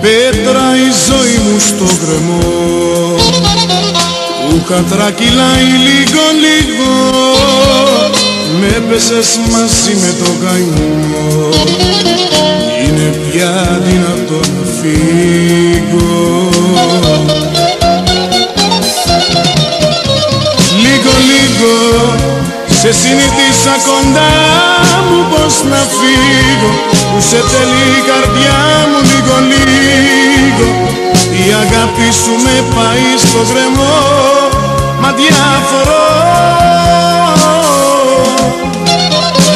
Πέτρα η ζωή μου στο γκρεμό, που κατρακυλάει λίγο λίγο, με έπεσες μαζί με το καημό, είναι πια δυνατό να φύγω. Λίγο λίγο σε συνηθίσα κοντά μου πως να φύγω, που σε θέλει η καρδιά μου λίγο λίγο, η αγάπη σου με πάει στο γκρεμό, μα διαφορώ.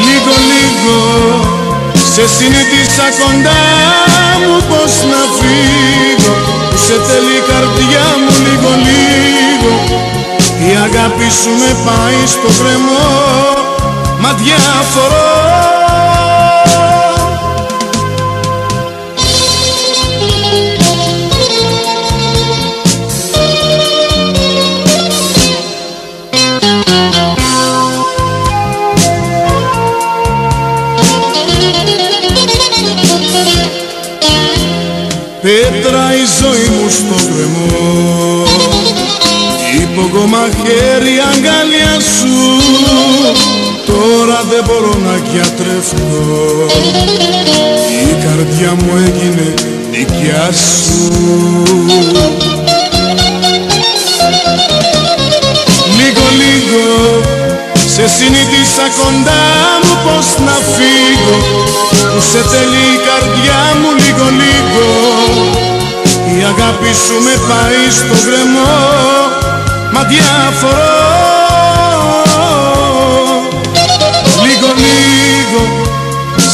Λίγο λίγο σε συνηθίσα κοντά μου πως να φύγω, που σε θέλει η καρδιά μου λίγο λίγο, η αγάπη σου με πάει στο γκρεμό, μα διαφορώ. Πέτρα η ζωή μου στο γκρεμό, υπογόμα χέρι αγκάλια σου, τώρα δεν μπορώ να γιατρευτώ, η καρδιά μου έγινε δικιά σου. Λίγο λίγο σε συνήθισα κοντά μου πως να φύγω, που σε θέλει η καρδιά μου λίγο λίγο, η αγάπη σου με πάει στο γκρεμό, μα διαφορώ. Λίγο λίγο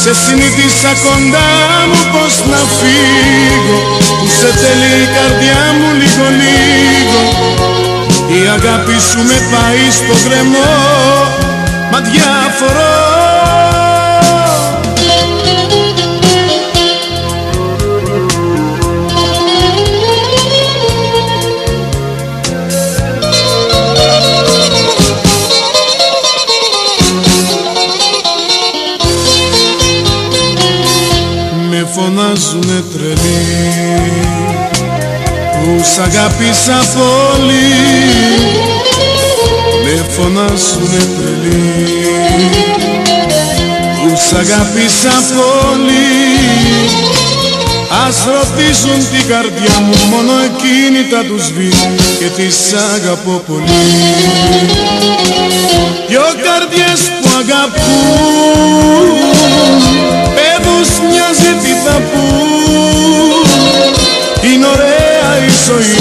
σε συνήθισα κοντά μου πως να φύγω, που σε θέλει η καρδιά μου λίγο λίγο, η αγάπη σου με πάει στο γκρεμό, μα διαφορώ. Με φωνάζουνε τρελή που σ' αγάπησα πολύ, με φωνάζουνε τρελή που σ' αγάπησα πολύ. Ας ρωτήσουν την καρδιά μου, μόνο εκείνη τα τους βρει και τις αγαπώ πολύ. Δυο καρδιές που αγαπούν, παιδούς μοιάζει τι θα πούν. Είναι ωραία η ζωή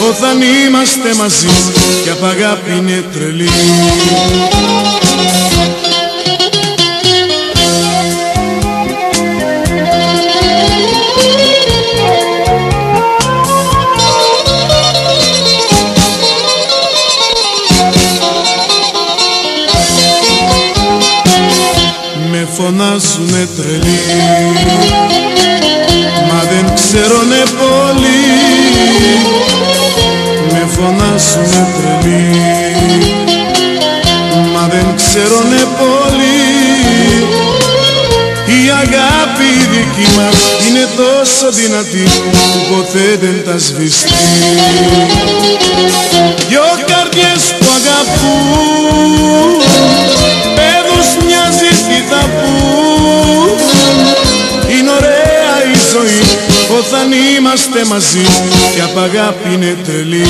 όταν είμαστε μαζί, κι απ' αγάπη είναι τρελή. Με φωνάζουνε τρελή, μα δεν ξέρουνε πολύ. Με φωνάζουνε τρελή, μα δεν ξέρουνε πολύ. Η αγάπη η δική μας είναι τόσο δυνατή που ποτέ δεν τα σβηστεί. Δυο καρδιές που αγαπούν, παιδούς μοιάζει τι θα πούν. Είναι ωραία η ζωή όταν είμαστε μαζί, κι απ' αγάπη είναι τρελή.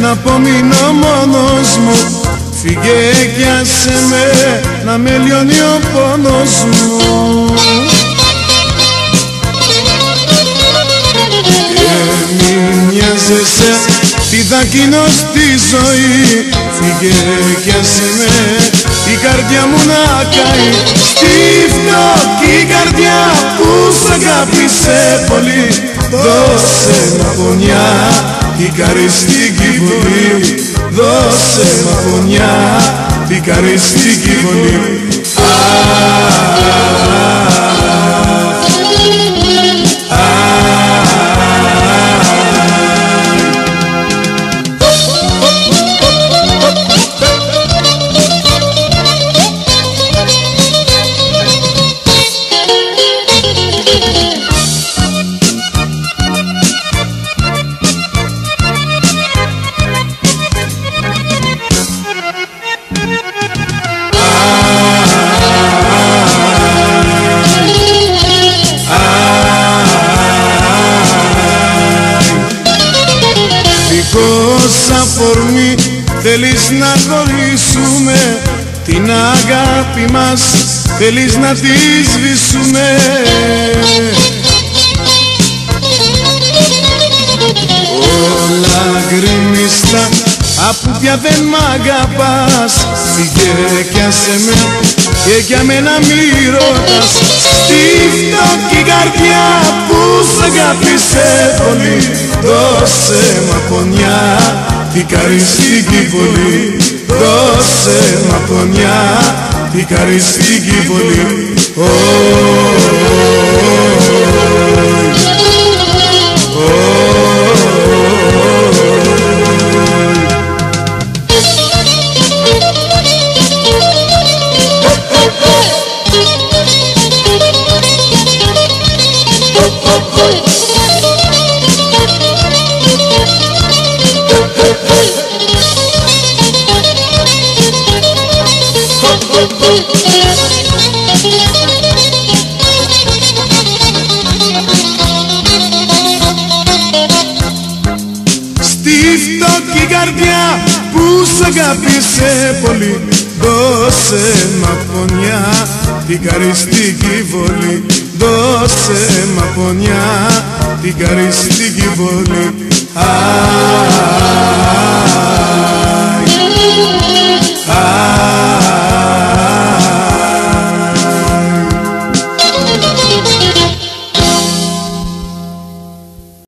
να απομείνω μόνος μου. Φύγε κι άσε με να με λιώνει ο πόνος μου. Και μην νοιάζεσαι τι θα γίνω στη ζωή. Φύγε κι άσε με η καρδιά μου να καεί. Στη φτωχή καρδιά που σ' αγάπησε πολύ, δώσε μ' αγωνιά την καριστική βολή. Δώσε μ' αγωνιά την καριστική βολή. Δίχως αφορμή θέλεις να χωρίσουμε, την αγάπη μας θέλεις να τη σβήσουμε. Όλα γκρεμιστά αφού πια δεν μ' αγαπάς. Φύγε κι άσε με και για μένα μη ρωτάς. Στη φτωχή καρδιά που σ' αγάπησε πολύ, δώσε μ' αγωνιά την καριστική βολή. Δώσε μ' αγωνιά την καριστική βολή. Στη φτωχή καρδιά που σ' αγάπησε πολύ, δώσε μ' αγωνιά την καριστική βολή. Δώσε μ' αγωνιά την καριστική βολή.